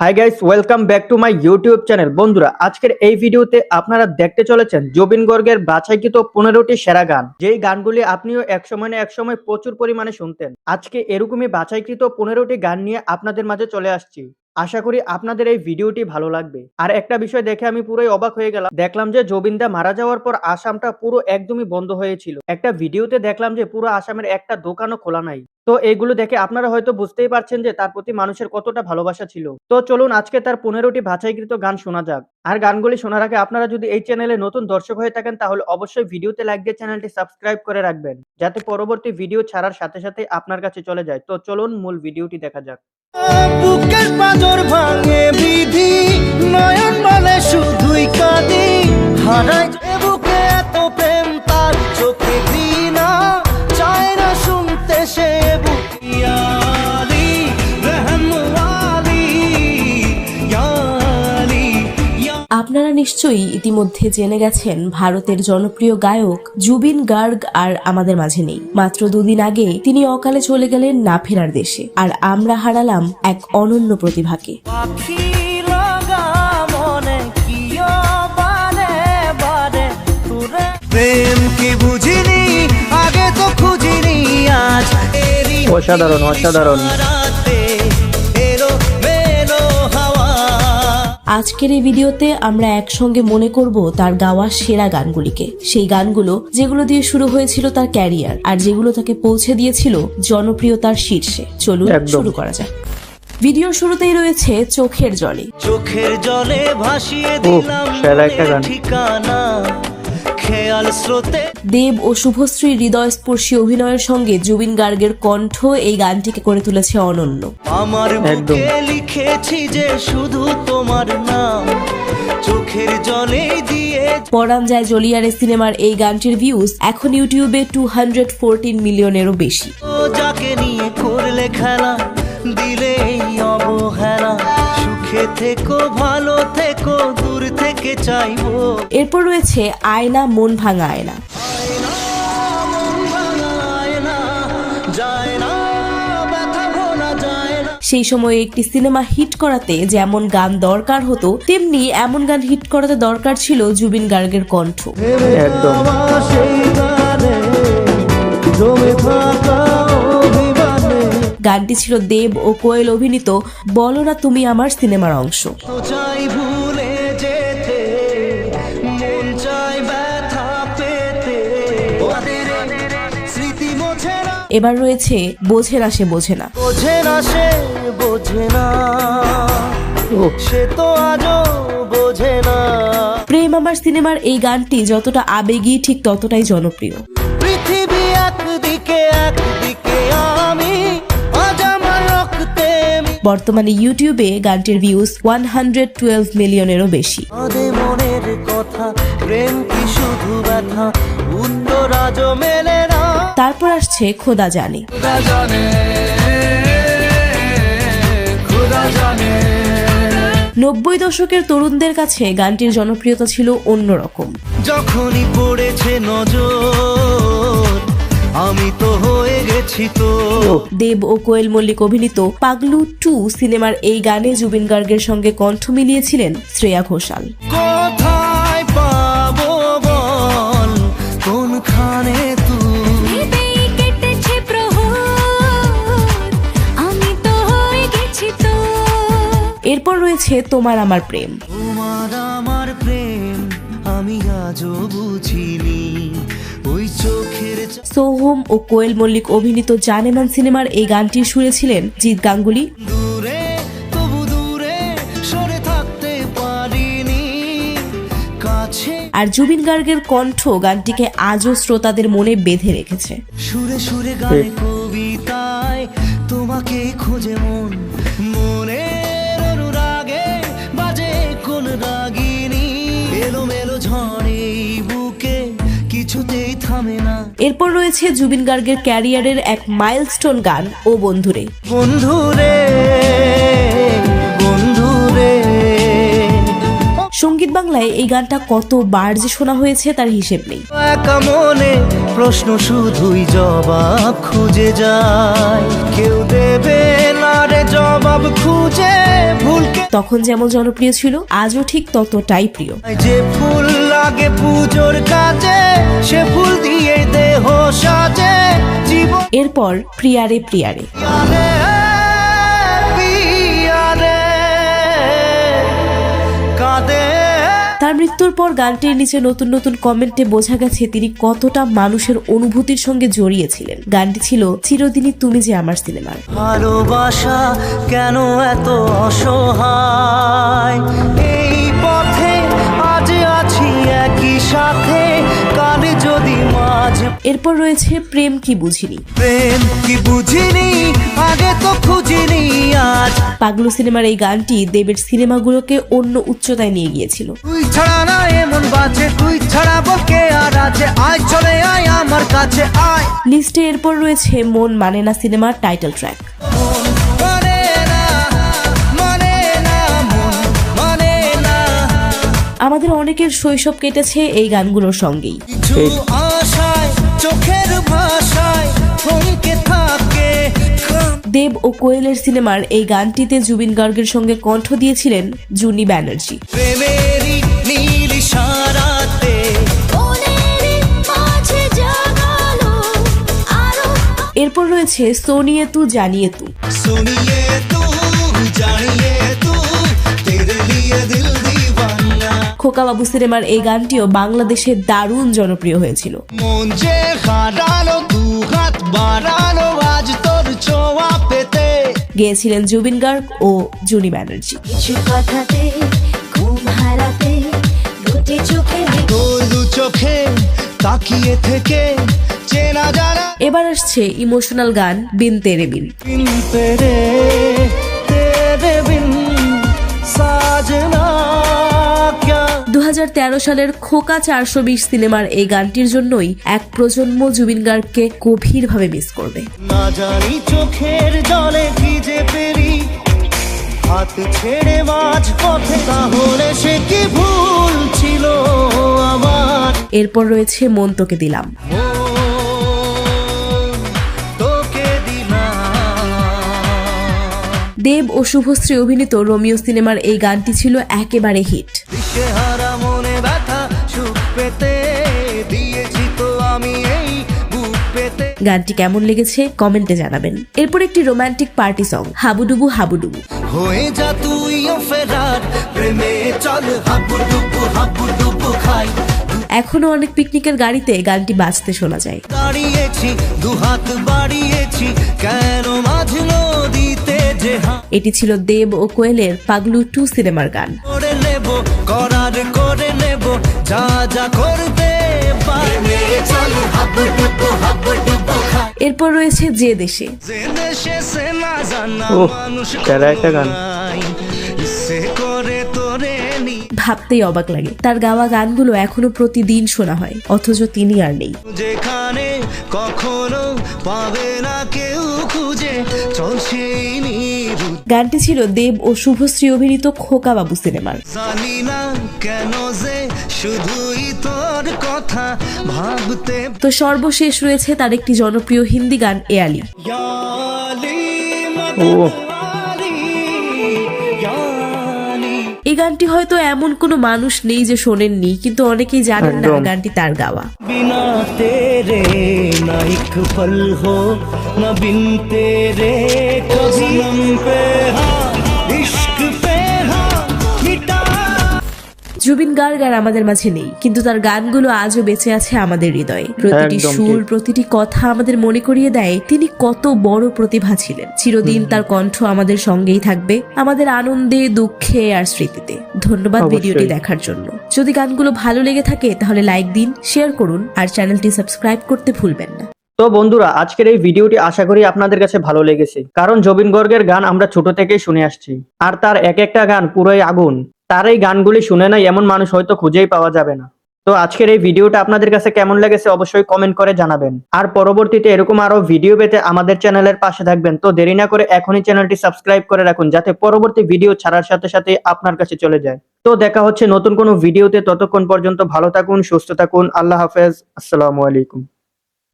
Hi guys, welcome back to my YouTube channel. বন্ধুরা, আজকের এই ভিডিওতে আপনারা দেখতে চলেছেন জুবিন গর্গের বাছাইকৃত 15টি সেরা গান, যেই গানগুলি আপনিও একসময় না একসময় প্রচুর পরিমাণে শুনতেন। আজকে এরকমই বাছাইকৃত 15টি গান নিয়ে আপনাদের মাঝে চলে আসছি। আশা করি আপনাদের এই ভিডিওটি ভালো লাগবে। আর একটা বিষয় দেখে আমি পুরোই অবাক হয়ে গেলাম। দেখলাম যে জুবিনদা মারা যাওয়ার পর আসামটা পুরো একদমই বন্ধ হয়েছিল। একটা ভিডিওতে দেখলাম যে পুরো আসামের একটা দোকানও খোলা নাই। তো এইগুলো দেখে আপনারা হয়তো বুঝতেই পারছেন যে তার প্রতি মানুষের কতটা ভালোবাসা ছিল। তো চলুন আজকে তার 15টি বাছাইকৃত গান শোনা যাক। আর গানগুলি শোনার আগে আপনারা যদি এই চ্যানেলে নতুন দর্শক হয়ে থাকেন তাহলে অবশ্যই ভিডিওতে লাইক দিয়ে চ্যানেলটি সাবস্ক্রাইব করে রাখবেন, যাতে পরবর্তী ভিডিও ছাড়ার সাথে সাথে আপনার কাছে চলে যায়। তো চলুন মূল ভিডিওটি দেখা যাক। বুকের পাঁজর ভাঙে বিধি, নয়ন মানে শুধুই কাঁদি, হারাই বুকে এত প্রেম তার চোখে ঘৃণা, চায় না শুনতে সে বুকিয়ালি রহমওয়ালি ইয়ালি। আপনারা নিশ্চয়ই ইতিমধ্যে জেনে গেছেন ভারতের জনপ্রিয় গায়ক জুবিন গার্গ আর আমাদের মাঝে নেই। মাত্র দুদিন আগে তিনি অকালে চলে গেলেন না ফেরার দেশে, আর আমরা হারালাম এক অনন্য প্রতিভাকে। পাখি লাগা মনে কিও বারে বারে তোরে প্রেম কি বুঝিনি, আগে তো খুঁজিনি, আজ এরি অসাধারণ অসাধারণ। রাতে এলো মেলো হাওয়া। আজকের এই ভিডিওতে আমরা একসঙ্গে মনে করব তার গাওয়া সেরা গানগুলিকে, সেই গানগুলো যেগুলো দিয়ে শুরু হয়েছিল তার ক্যারিয়ার আর যেগুলো তাকে পৌঁছে দিয়েছিল জনপ্রিয়তার শীর্ষে। চলুন শুরু করা যাক। ভিডিওর শুরুতেই রয়েছে চোখের জলে। চোখের জলে ভাসিয়ে দিলাম সেরা একটা গান। ঠিকানা, খেয়াল স্রোতে দেব ও শুভশ্রীর হৃদয়স্পর্শী অভিনয়ের সঙ্গে জুবিন গার্গের কণ্ঠ এই গানটিকে করে তুলেছে অনন্য। আমার বুকে লিখেছি যে শুধু তোমার নাম, চোখের জলে দিয়ে পরাণ যায় জলিয়ারে সিনেমার এই গানটির ভিউজ এখন ইউটিউবে 214 মিলিয়নেরও বেশি। ও যাকে নিয়ে করলে খেলা, দিলে এই অবহেলা, সুখে থেকো ভালো থেকো, দূর থেকে চাইবো। এরপর রয়েছে আয়না মন ভাঙা আয়না। সেই সময়ে একটি সিনেমা হিট করাতে যেমন গান দরকার হতো, তেমনি এমন গান হিট করাতে দরকার ছিল জুবিন গার্গের কণ্ঠ। একদম। গানটি ছিল দেব ও কোয়েল অভিনীত বলো না তুমি আমার সিনেমার অংশ। চাই ভুলে যেতে, মন চাই ব্যথা পেতে, স্মৃতি মোছে না, এবার রয়েছে বোঝে না সে বোঝে না। বোঝে না সে বোঝে না, সে তো আজও বোঝে না। প্রেম আমার সিনেমার এই গানটি যতটা আবেগী ঠিক ততটাই জনপ্রিয়। পৃথিবী একদিকে একদিকে আমি, আজ আমার রক্তে বর্তমানে ইউটিউবে গানটির ভিউজ 112 মিলিয়নেরও বেশি। আদে মনের কথা, প্রেম কি শুধু ব্যথা, উত্তর আজও মেলে না। তারপর আসছে খোদা জানে। খোদা জানে, খোদা জানে। 90 দশকের তরুণদের কাছে গানটির জনপ্রিয়তা ছিল অন্যরকম। যখনই পড়েছে নজর, আমি তো হয়ে গেছি তো। দেব ও কোয়েল মল্লিক অভিনীত পাগলু 2 সিনেমার এই গানে জুবিন গার্গের সঙ্গে কণ্ঠ মিলিয়েছিলেন শ্রেয়া ঘোষাল। কোথায় পাবো বল, কোনখানে তুই, এরপর রয়েছে তোমার আমার প্রেম। তোমার আমার প্রেম আমি আজও বুঝিনি, ওই চোখের সোহম ও কোয়েল মল্লিক অভিনীত জানেমান সিনেমার এই গানটির সুরে ছিলেন জিৎ গাঙ্গুলি। দূরে তবু দূরে সরে থাকতে পারিনি, কাছে আর জুবিন গার্গের কণ্ঠ গানটিকে আজও শ্রোতাদের মনে বেঁধে রেখেছে। সুরে সুরে গানে কবিতায় তোমাকে খোঁজে মন, মনের অনুরাগে বাজে কোন রাগিনী, এলো মেলো ঝড়ে বুকে কিছুতেই থামে না। এরপর রয়েছে জুবিন গার্গের ক্যারিয়ারের এক মাইলস্টোন গান ও বন্ধুরে। বন্ধুরে বন্ধুরে। সঙ্গীত বাংলায় এই গানটা কতবার যে শোনা হয়েছে তার হিসেব নেই। একা মনে প্রশ্ন শুধুই জবাব খুঁজে যায়, কেউ দেবে না রে জবাব খুঁজে ভুলকে। তখন যেমন জনপ্রিয় ছিল আজও ঠিক ততটাই প্রিয়। যে ফুল লাগে পুজোর কাজে সে ফুল দিয়ে দেহ সাজে জীবন এরপর প্রিয়ারে প্রিয়ারে। কাঁদে তার মৃত্যুর পর গানটির নিচে নতুন নতুন কমেন্টে বোঝা গেছে তিনি কতটা মানুষের অনুভূতির সঙ্গে জড়িয়েছিলেন। গানটি ছিল চিরদিনই তুমি যে আমার সিনেমার। ভালোবাসা কেন এত অসহায় এই পথে আজ আছি একই সাথে কাল যদি মাঝে এরপর রয়েছে প্রেম কি বুঝিনি। প্রেম কি বুঝিনি আগে তো খুঁজিনি আজ পাগলু সিনেমার এই গানটি দেবের সিনেমাগুলোকে অন্য উচ্চতায় নিয়ে গিয়েছিল। তুই ছাড়া না এমন বাজে তুই ছাড়া বলকে আর আছে আয় চলে আয় আমার কাছে আয় লিস্টে এরপর রয়েছে মন মানে না সিনেমার টাইটেল ট্র্যাক। মানে না মানে না মন মানে না আমাদের অনেকের শৈশব কেটেছে এই গানগুলোর সঙ্গেই। কিছু আশায় চোখের ভাষায় থমকে থাকে দেব ও কোয়েলের সিনেমার এই গানটিতে জুবিন গার্গের সঙ্গে কণ্ঠ দিয়েছিলেন জুনি ব্যানার্জি। প্রেমেরই নীল ইশারাতে এরপর রয়েছে সোনিয়ে তু জানিয়ে তু। सुनिए तू जानिए तू तेरे लिए दिल दीवाना খোকাবাবু সিনেমার এই গানটিও বাংলাদেশে দারুণ জনপ্রিয় হয়েছিল। মন যে হারানো দু হাত বাড়ানো আজ তোর ছোঁয়া পেতে গেয়েছিলেন জুবিন গার্গ ও জুনি ব্যানার্জি। কিছু কথাতে ঘুম হারাতে দুটি চোখে তোর দু চোখে তাকিয়ে থেকে চেনা জানা এবার আসছে ইমোশনাল গান বিন তেরে বিন। बिन तेरे बिन साजना क्या 2013 সালের খোকা 420 সিনেমার এই গানটির জন্যই এক প্রজন্ম জুবিন গার্গকে গভীরভাবে মিস করবে। না জানি চোখের জলে ভিজে পেরি হাত ছেড়ে মাঝ পথে তাহলে সে কি ভুল ছিল আমার এরপর রয়েছে মন তোকে দিলাম। তোকে দিলাম দেব ও শুভশ্রী অভিনীত রোমিও সিনেমার এই গানটি ছিল একেবারে হিট। দিশেহারা মনে ব্যথা সুখ পেতে দিয়েছি তো আমি এই বুক পেতে গানটি কেমন লেগেছে কমেন্টে জানাবেন। এরপর একটি রোমান্টিক পার্টি সং হাবুডুবু হাবুডুবু। হয়ে যা তুইও ফেরার প্রেমে চল হাবুডুবু খাই এখনো অনেক পিকনিকের গাড়িতে গানটি বাজতে শোনা যায়। দাঁড়িয়েছি দুহাত বাড়িয়েছি কেন মাঝ নদীতে যে এটি ছিল দেব ও কোয়েলের পাগলু 2 সিনেমার গান। করে নেব করার করে নেব যা যা করবে বাইরে চল হাবুডুবু খাই এরপর রয়েছে যে দেশে। যে দেশে সে না জানা ওহ, মানুষ সেরা একটা গান। সে করে তোরে নি ভাবতেই অবাক লাগে, তার গাওয়া গানগুলো এখনো প্রতিদিন শোনা হয়, অথচ তিনি আর নেই। যেখানে কখনো পাবে না কেউ খুঁজে চল সেই নিরু গানটি ছিল দেব ও শুভশ্রী অভিনীত খোকাবাবু সিনেমার। জানি না কেন যে শুধুই তোর কথা ভাবতে তো সর্বশেষ রয়েছে তার একটি জনপ্রিয় হিন্দি গান এয়ালি। ইয়ালি ও মতওয়ালি, ইয়ালি। এই গানটি হয়তো এমন কোনো মানুষ নেই যে শোনেননি, কিন্তু অনেকেই জানেন না একদম। গানটি তার গাওয়া। बिना तेरे ना एक पल हो ना बिन तेरे कभी नम पे हाँ इश्क पे हाँ मिटा জুবিন গার্গ আর আমাদের মাঝে নেই, কিন্তু তার গানগুলো আজও বেঁচে আছে আমাদের হৃদয়ে। প্রতিটি একদম সুর, ঠিক। প্রতিটি কথা আমাদের মনে করিয়ে দেয় তিনি কত বড় প্রতিভা ছিলেন। চিরদিন তার কণ্ঠ আমাদের সঙ্গেই থাকবে, আমাদের আনন্দে, দুঃখে আর স্মৃতিতে। ধন্যবাদ অবশ্যই। ভিডিওটি দেখার জন্য। যদি গানগুলো ভালো লেগে থাকে তাহলে লাইক দিন, শেয়ার করুন আর চ্যানেলটি সাবস্ক্রাইব করতে ভুলবেন না। তো বন্ধুরা, আজকের এই ভিডিওটি আশা করি আপনাদের কাছে ভালো লেগেছে, কারণ জুবিন গার্গের গান আমরা ছোট থেকেই শুনে আসছি, আর তার এক একটা গান পুরোই আগুন। তার এই গানগুলি শুনে নাই এমন মানুষ হয়তো খুঁজেই পাওয়া যাবে না। তো আজকের এই ভিডিওটা আপনাদের কাছে কেমন লেগেছে অবশ্যই কমেন্ট করে জানাবেন। আর পরবর্তীতে এরকম আরো ভিডিও পেতে আমাদের চ্যানেলের পাশে থাকবেন। তো দেরি না করে এখনই চ্যানেলটি সাবস্ক্রাইব করে রাখুন, যাতে পরবর্তী ভিডিও ছাড়ার সাথে সাথে আপনার কাছে চলে যায়। তো দেখা হচ্ছে নতুন কোনো ভিডিওতে, ততক্ষণ পর্যন্ত ভালো থাকুন, সুস্থ থাকুন, আল্লাহ হাফেজ, আসসালামু আলাইকুম।